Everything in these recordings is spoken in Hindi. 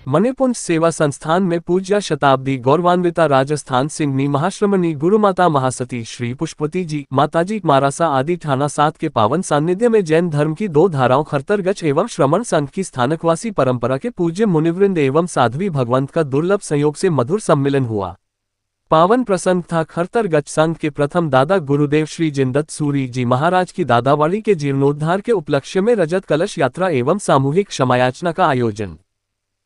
मणिपुंज सेवा संस्थान में पूज्य शताब्दी गौरवान्विता राजस्थान सिंहनी महाश्रमणी गुरुमाता महासती श्री पुष्पवती जी माताजी मारासा आदि ठाना 7 के पावन सान्निध्य में जैन धर्म की 2 धाराओं खरतरगच एवं श्रमण संघ की स्थानकवासी परंपरा के पूज्य मुनिवृंद एवं साध्वी भगवंत का दुर्लभ संयोग से मधुर सम्मिलन हुआ। पावन प्रसंग था खरतरगच संघ के प्रथम दादा गुरुदेव श्री जिनदत्त सूरी जी महाराज की दादावाड़ी के जीर्णोद्धार के उपलक्ष्य में रजत कलश यात्रा एवं सामूहिक क्षमायाचना का आयोजन।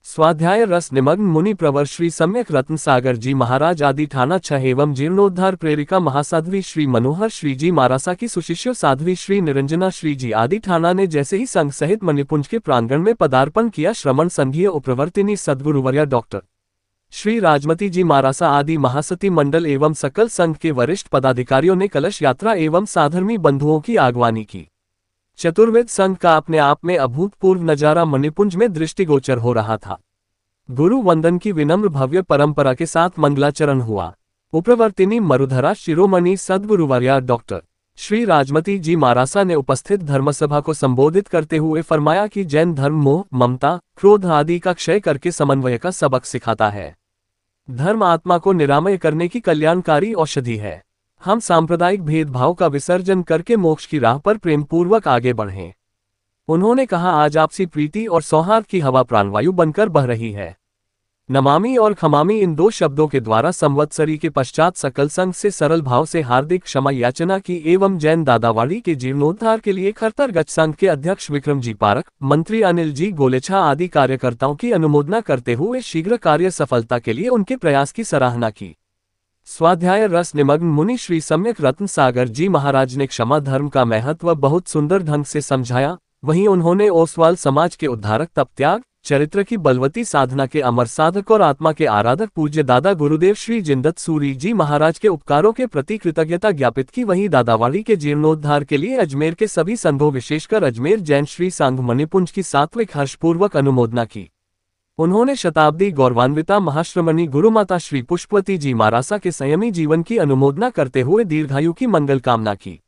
स्वाध्याय रस निमग्न मुनि प्रवर श्री सम्यक रत्न सागर जी महाराज आदि ठाना 6 एवं जीर्णोद्धार प्रेरिका महासाध्वी श्री मनोहर श्री जी मारासा की सुशिष्य साध्वी श्री निरंजना श्री जी आदि ठाना ने जैसे ही संघ सहित मणिपुंज के प्रांगण में पदार्पण किया, श्रमण संघीय उपप्रवर्तिनी सद्गुरुवर्या डॉक्टर श्री राजमती जी मारासा आदि महासती मंडल एवं सकल संघ के वरिष्ठ पदाधिकारियों ने कलश यात्रा एवं साधर्मी बंधुओं की आगवानी की। चतुर्वेद संघ का अपने आप में अभूतपूर्व नजारा मणिपुंज में दृष्टिगोचर हो रहा था। गुरु वंदन की विनम्र भव्य परंपरा के साथ मंगलाचरण हुआ। उपप्रवर्तिनी मरुधरा शिरोमणि सद्गुरुवर्या डॉक्टर श्री राजमती जी मारासा ने उपस्थित धर्मसभा को संबोधित करते हुए फरमाया कि जैन धर्म मोह, ममता, क्रोध आदि का क्षय करके समन्वय का सबक सिखाता है। धर्म आत्मा को निरामय करने की कल्याणकारी औषधि है। हम सांप्रदायिक भेदभाव का विसर्जन करके मोक्ष की राह पर प्रेमपूर्वक आगे बढ़ें। उन्होंने कहा, आज आपसी प्रीति और सौहार्द की हवा प्राणवायु बनकर बह रही है। नमामि और खमामि इन 2 शब्दों के द्वारा संवत्सरी के पश्चात सकल संघ से सरल भाव से हार्दिक क्षमा याचना की एवं जैन दादावाड़ी के जीर्णोद्धार के लिए खरतरगच संघ के अध्यक्ष विक्रम जी पारक, मंत्री अनिल जी गोलेछा आदि कार्यकर्ताओं की अनुमोदना करते हुए शीघ्र कार्य सफलता के लिए उनके प्रयास की सराहना की। स्वाध्याय रस निमग्न मुनि श्री सम्यक रत्न सागर जी महाराज ने क्षमा धर्म का महत्व बहुत सुंदर ढंग से समझाया। वहीं उन्होंने ओसवाल समाज के उद्धारक, तप त्याग, चरित्र की बलवती साधना के अमर साधक और आत्मा के आराधक पूज्य दादा गुरुदेव श्री जिनदत्त सूरी जी महाराज के उपकारों के प्रति कृतज्ञता ज्ञापित की। वहीं दादावाड़ी के जीर्णोद्धार के लिए अजमेर के सभी संघों विशेषकर अजमेर जैन श्री संघ मणिपुंज की सात्विक हर्षपूर्वक अनुमोदना की। उन्होंने शताब्दी गौरवान्विता महाश्रमणी गुरुमाता श्री पुष्पवती जी मारासा के संयमी जीवन की अनुमोदना करते हुए दीर्घायु की मंगल कामना की।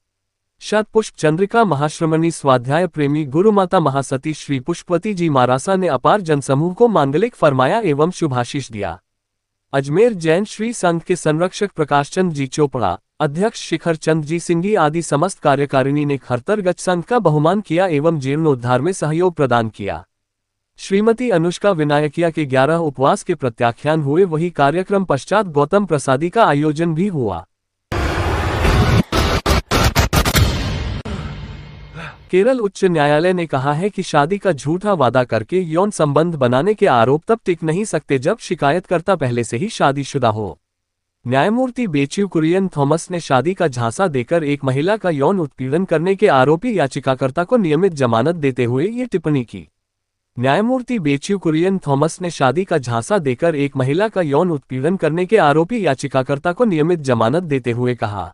शतपुष्प चंद्रिका महाश्रमणी स्वाध्याय प्रेमी गुरुमाता महासती श्री पुष्पवती जी मारासा ने अपार जनसमूह को मांगलिक फरमाया एवं शुभाशीष दिया। अजमेर जैन श्री संघ के संरक्षक प्रकाश चंद जी चोपड़ा, अध्यक्ष शिखर चंद जी सिंघी आदि समस्त कार्यकारिणी ने खरतरगच संघ का बहुमान किया एवं जीर्णोद्धार में सहयोग प्रदान किया। श्रीमती अनुष्का विनायकिया के 11 उपवास के प्रत्याख्यान हुए। वही कार्यक्रम पश्चात गौतम प्रसादी का आयोजन भी हुआ। केरल उच्च न्यायालय ने कहा है कि शादी का झूठा वादा करके यौन संबंध बनाने के आरोप तब टिक नहीं सकते जब शिकायतकर्ता पहले से ही शादीशुदा हो। न्यायमूर्ति बेच्यू कुरियन थॉमस ने शादी का झांसा देकर एक महिला का यौन उत्पीड़न करने के आरोपी याचिकाकर्ता को नियमित जमानत देते हुए ये टिप्पणी की। न्यायमूर्ति बेच्यू कुरियन थॉमस ने शादी का झांसा देकर एक महिला का यौन उत्पीड़न करने के आरोपी याचिकाकर्ता को नियमित जमानत देते हुए कहा,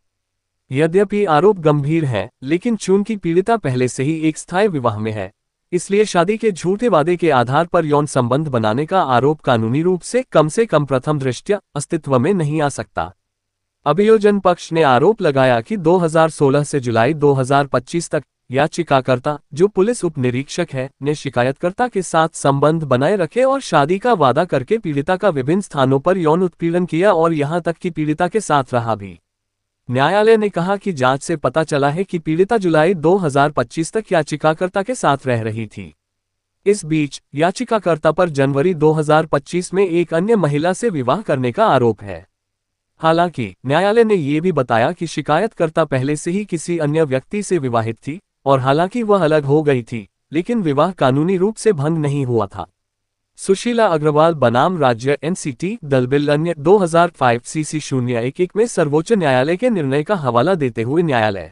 यद्यपि आरोप गंभीर है, लेकिन चूंकि पीड़िता पहले से ही एक स्थायी विवाह में है, इसलिए शादी के झूठे वादे के आधार पर यौन संबंध बनाने का आरोप कानूनी रूप से कम प्रथम दृष्टया अस्तित्व में नहीं आ सकता। अभियोजन पक्ष ने आरोप लगाया कि 2016 से जुलाई 2025 तक याचिकाकर्ता, जो पुलिस उप निरीक्षक है, ने शिकायतकर्ता के साथ संबंध बनाए रखे और शादी का वादा करके पीड़िता का विभिन्न स्थानों पर यौन उत्पीड़न किया और यहां तक कि पीड़िता के साथ रहा भी। न्यायालय ने कहा कि जांच से पता चला है कि पीड़िता जुलाई 2025 तक याचिकाकर्ता के साथ रह रही थी। इस बीच याचिकाकर्ता पर जनवरी 2025 में एक अन्य महिला से विवाह करने का आरोप है। हालांकि न्यायालय ने यह भी बताया कि शिकायतकर्ता पहले से ही किसी अन्य व्यक्ति से विवाहित थी और हालांकि वह अलग हो गई थी, लेकिन विवाह कानूनी रूप से भंग नहीं हुआ था। सुशीला अग्रवाल बनाम राज्य एनसीटी दलबिल अन्य 2005 CC 011 में सर्वोच्च न्यायालय के निर्णय का हवाला देते हुए न्यायालय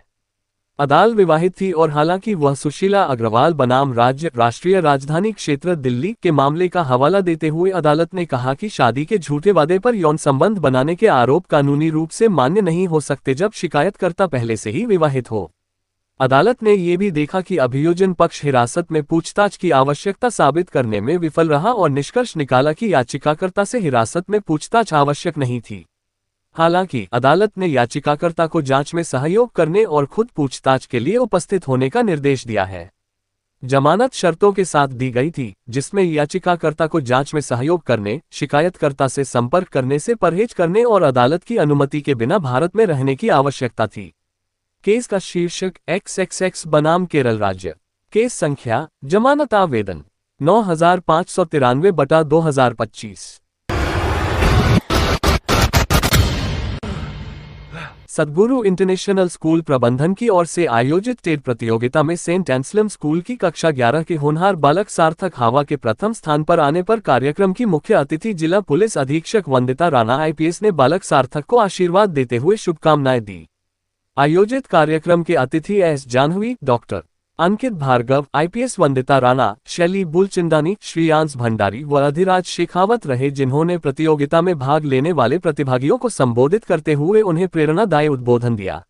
अदालत विवाहित थी और हालांकि वह सुशीला अग्रवाल बनाम राज्य राष्ट्रीय राजधानी क्षेत्र दिल्ली के मामले का हवाला देते हुए अदालत ने कहा कि शादी के झूठे वादे पर यौन संबंध बनाने के आरोप कानूनी रूप से मान्य नहीं हो सकते जब शिकायतकर्ता पहले से ही विवाहित हो। अदालत ने यह भी देखा कि अभियोजन पक्ष हिरासत में पूछताछ की आवश्यकता साबित करने में विफल रहा और निष्कर्ष निकाला कि याचिकाकर्ता से हिरासत में पूछताछ आवश्यक नहीं थी। हालांकि अदालत ने याचिकाकर्ता को जांच में सहयोग करने और खुद पूछताछ के लिए उपस्थित होने का निर्देश दिया है। जमानत शर्तों के साथ दी गई थी, जिसमें याचिकाकर्ता को जांच में सहयोग करने, शिकायतकर्ता से संपर्क करने से परहेज करने और अदालत की अनुमति के बिना भारत में रहने की आवश्यकता थी। केस का शीर्षक XXX बनाम केरल राज्य। केस संख्या जमानत आवेदन 9593/2025। सद्गुरु इंटरनेशनल स्कूल प्रबंधन की ओर से आयोजित टेट प्रतियोगिता में सेंट एंसलम स्कूल की कक्षा 11 के होनहार बालक सार्थक हावा के प्रथम स्थान पर आने पर कार्यक्रम की मुख्य अतिथि जिला पुलिस अधीक्षक वंदिता राणा IPS ने बालक सार्थक को आशीर्वाद देते हुए शुभकामनाएं दी। आयोजित कार्यक्रम के अतिथि S जाह्नवी, डॉक्टर अंकित भार्गव, IPS वंदिता राणा, शैली बुलचंदानी, श्रेयांश भंडारी व अधिराज शेखावत रहे, जिन्होंने प्रतियोगिता में भाग लेने वाले प्रतिभागियों को संबोधित करते हुए उन्हें प्रेरणादायी उद्बोधन दिया।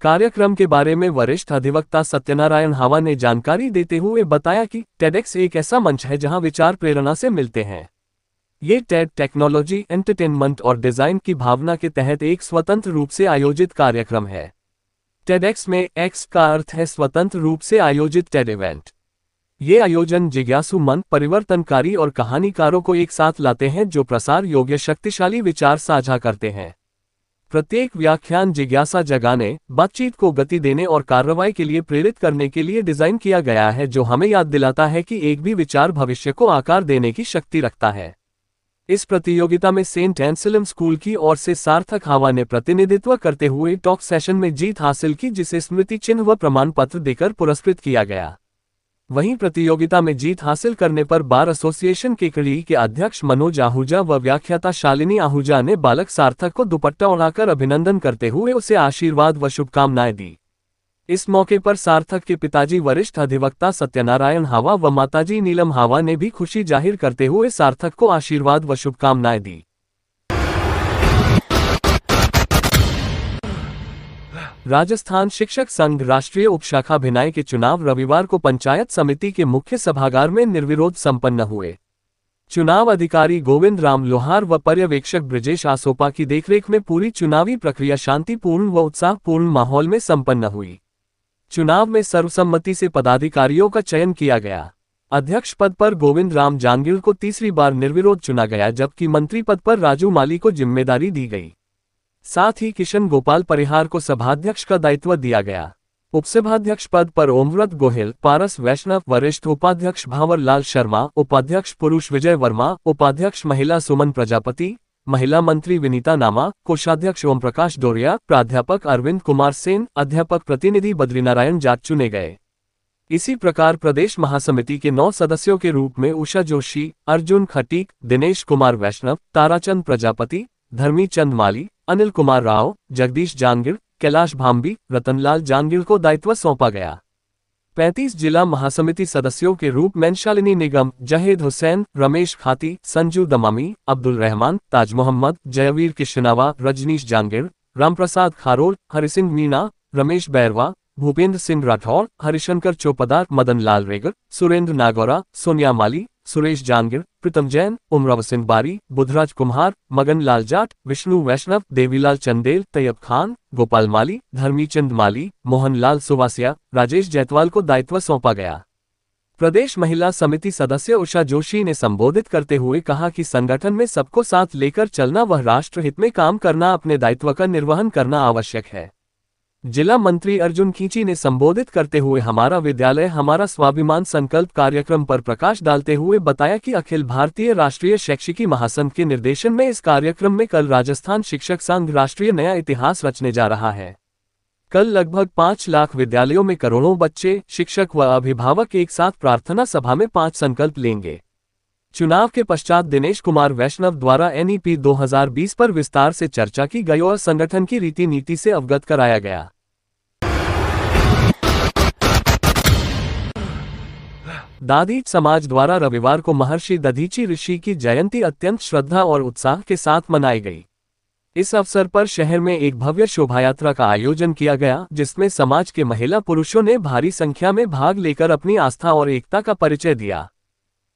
कार्यक्रम के बारे में वरिष्ठ अधिवक्ता सत्यनारायण हावा ने जानकारी देते हुए बताया कि TEDx एक ऐसा मंच है जहां विचार प्रेरणा से मिलते हैं। ये TED टेक्नोलॉजी, एंटरटेनमेंट और डिजाइन की भावना के तहत एक स्वतंत्र रूप से आयोजित कार्यक्रम है। TEDx में X का अर्थ है स्वतंत्र रूप से आयोजित TED इवेंट। ये आयोजन जिज्ञासु मन, परिवर्तनकारी और कहानीकारों को एक साथ लाते हैं जो प्रसार योग्य शक्तिशाली विचार साझा करते हैं। प्रत्येक व्याख्यान जिज्ञासा जगाने, बातचीत को गति देने और कार्रवाई के लिए प्रेरित करने के लिए डिजाइन किया गया है, जो हमें याद दिलाता है कि एक भी विचार भविष्य को आकार देने की शक्ति रखता है। इस प्रतियोगिता में सेंट एंसलम स्कूल की ओर से सार्थक हावा ने प्रतिनिधित्व करते हुए टॉक सेशन में जीत हासिल की, जिसे स्मृति चिन्ह व प्रमाण पत्र देकर पुरस्कृत किया गया। वहीं प्रतियोगिता में जीत हासिल करने पर बार एसोसिएशन केकड़ी के अध्यक्ष मनोज आहूजा व व्याख्याता शालिनी आहूजा ने बालक सार्थक को दुपट्टा ओढ़ाकर अभिनंदन करते हुए उसे आशीर्वाद व शुभकामनाएं दी। इस मौके पर सार्थक के पिताजी वरिष्ठ अधिवक्ता सत्यनारायण हावा व माताजी नीलम हावा ने भी खुशी जाहिर करते हुए सार्थक को आशीर्वाद व शुभकामनाएं दी। राजस्थान शिक्षक संघ राष्ट्रीय उपशाखा भिनाई के चुनाव रविवार को पंचायत समिति के मुख्य सभागार में निर्विरोध संपन्न हुए। चुनाव अधिकारी गोविंद राम लोहार व पर्यवेक्षक ब्रजेश आसोपा की देखरेख में पूरी चुनावी प्रक्रिया शांतिपूर्ण व उत्साहपूर्ण माहौल में संपन्न हुई। चुनाव में सर्वसम्मति से पदाधिकारियों का चयन किया गया। अध्यक्ष पद पर गोविंद राम जांगिड़ को तीसरी बार निर्विरोध चुना गया, जबकि मंत्री पद पर राजू माली को जिम्मेदारी दी गई। साथ ही किशन गोपाल परिहार को सभाध्यक्ष का दायित्व दिया गया। उपसभाध्यक्ष पद पर ओमव्रत गोहिल, पारस वैष्णव, वरिष्ठ उपाध्यक्ष भावर लाल शर्मा, उपाध्यक्ष पुरुष विजय वर्मा, उपाध्यक्ष महिला सुमन प्रजापति, महिला मंत्री विनीता नामा, कोषाध्यक्ष ओम प्रकाश डोरिया, प्राध्यापक अरविंद कुमार सेन, अध्यापक प्रतिनिधि बद्रीनारायण जाट चुने गए। इसी प्रकार प्रदेश महासमिति के 9 सदस्यों के रूप में उषा जोशी, अर्जुन खटीक, दिनेश कुमार वैष्णव, ताराचंद प्रजापति, धर्मी चंद माली, अनिल कुमार राव, जगदीश जांगिड़, कैलाश भांबी, रतनलाल जांगिड़ को दायित्व सौंपा गया। 35 जिला महासमिति सदस्यों के रूप में शालिनी निगम, जहेद हुसैन, रमेश खाती, संजू दमामी, अब्दुल रहमान, ताज मोहम्मद, जयवीर किशनावा, रजनीश जांगिड़, रामप्रसाद खारोल, हरिसिंह मीणा, रमेश बैरवा, भूपेंद्र सिंह राठौर, हरिशंकर चौपदार, मदन लाल रेगर, सुरेंद्र नागौरा, सोनिया माली, सुरेश जांगिड़, प्रीतम जैन, उमराव सिंह बारी, बुधराज कुम्हार, मगन लाल जाट, विष्णु वैष्णव, देवीलाल चंदेल, तैयब खान, गोपाल माली, धर्मीचंद माली, मोहन लाल सुवासिया, राजेश जैतवाल को दायित्व सौंपा गया। प्रदेश महिला समिति सदस्य उषा जोशी ने संबोधित करते हुए कहा कि संगठन में सबको साथ लेकर चलना व राष्ट्र हित में काम करना, अपने दायित्व का निर्वहन करना आवश्यक है। जिला मंत्री अर्जुन खींची ने संबोधित करते हुए हमारा विद्यालय हमारा स्वाभिमान संकल्प कार्यक्रम पर प्रकाश डालते हुए बताया कि अखिल भारतीय राष्ट्रीय शैक्षिकी महासंघ के निर्देशन में इस कार्यक्रम में कल राजस्थान शिक्षक संघ राष्ट्रीय नया इतिहास रचने जा रहा है। कल लगभग 5 लाख विद्यालयों में करोड़ों बच्चे, शिक्षक व अभिभावक एक साथ प्रार्थना सभा में 5 संकल्प लेंगे। चुनाव के पश्चात दिनेश कुमार वैष्णव द्वारा NEP 2020 पर विस्तार से चर्चा की गई और संगठन की रीति नीति से अवगत कराया गया। दादीच समाज द्वारा रविवार को महर्षि दधीची ऋषि की जयंती अत्यंत श्रद्धा और उत्साह के साथ मनाई गई। इस अवसर पर शहर में एक भव्य शोभायात्रा का आयोजन किया गया, जिसमें समाज के महिला पुरुषों ने भारी संख्या में भाग लेकर अपनी आस्था और एकता का परिचय दिया।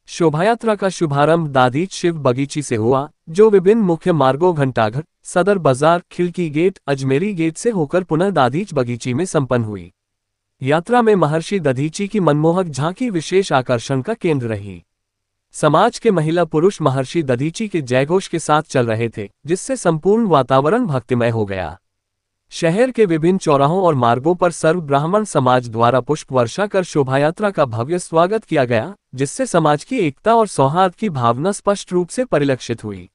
शोभायात्रा का शुभारंभ दादीच शिव बगीची से हुआ, जो विभिन्न मुख्य मार्गों घंटाघर, सदर बाजार, खिड़की गेट, अजमेरी गेट से होकर पुनः दादीच बगीची में संपन्न हुई। यात्रा में महर्षि दधीची की मनमोहक झांकी विशेष आकर्षण का केंद्र रही। समाज के महिला पुरुष महर्षि दधीची के जयघोष के साथ चल रहे थे, जिससे संपूर्ण वातावरण भक्तिमय हो गया। शहर के विभिन्न चौराहों और मार्गों पर सर्व ब्राह्मण समाज द्वारा पुष्प वर्षा कर शोभायात्रा का भव्य स्वागत किया गया, जिससे समाज की एकता और सौहार्द की भावना स्पष्ट रूप से परिलक्षित हुई।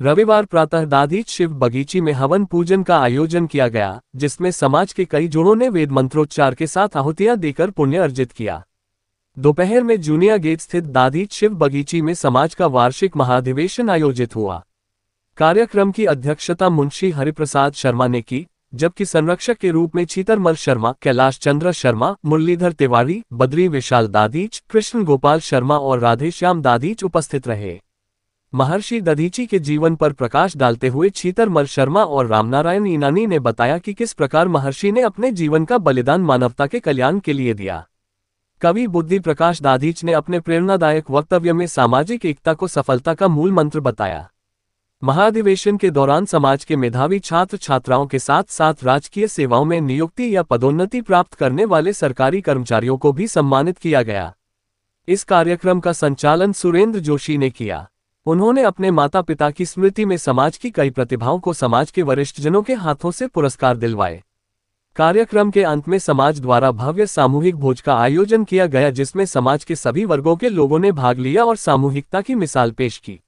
रविवार प्रातः दाधीच शिव बगीची में हवन पूजन का आयोजन किया गया, जिसमें समाज के कई जोड़ों ने वेद मंत्रोच्चार के साथ आहुतियां देकर पुण्य अर्जित किया। दोपहर में जूनिया गेट स्थित दाधीच शिव बगीची में समाज का वार्षिक महाधिवेशन आयोजित हुआ। कार्यक्रम की अध्यक्षता मुंशी हरिप्रसाद शर्मा ने की, जबकि संरक्षक के रूप में छीतरमल शर्मा, कैलाश चंद्र शर्मा, मुरलीधर तिवारी, बद्री विशाल दाधीच, कृष्ण गोपाल शर्मा और राधेश्याम दाधीच उपस्थित रहे। महर्षि दधीची के जीवन पर प्रकाश डालते हुए छीतरमल शर्मा और रामनारायण ईनानी ने बताया कि किस प्रकार महर्षि ने अपने जीवन का बलिदान मानवता के कल्याण के लिए दिया। कवि बुद्धि प्रकाश दाधीच ने अपने प्रेरणादायक वक्तव्य में सामाजिक एकता को सफलता का मूल मंत्र बताया। महाधिवेशन के दौरान समाज के मेधावी छात्र छात्राओं के साथ साथ राजकीय सेवाओं में नियुक्ति या पदोन्नति प्राप्त करने वाले सरकारी कर्मचारियों को भी सम्मानित किया गया। इस कार्यक्रम का संचालन सुरेंद्र जोशी ने किया। उन्होंने अपने माता पिता की स्मृति में समाज की कई प्रतिभाओं को समाज के वरिष्ठजनों के हाथों से पुरस्कार दिलवाए। कार्यक्रम के अंत में समाज द्वारा भव्य सामूहिक भोज का आयोजन किया गया, जिसमें समाज के सभी वर्गों के लोगों ने भाग लिया और सामूहिकता की मिसाल पेश की।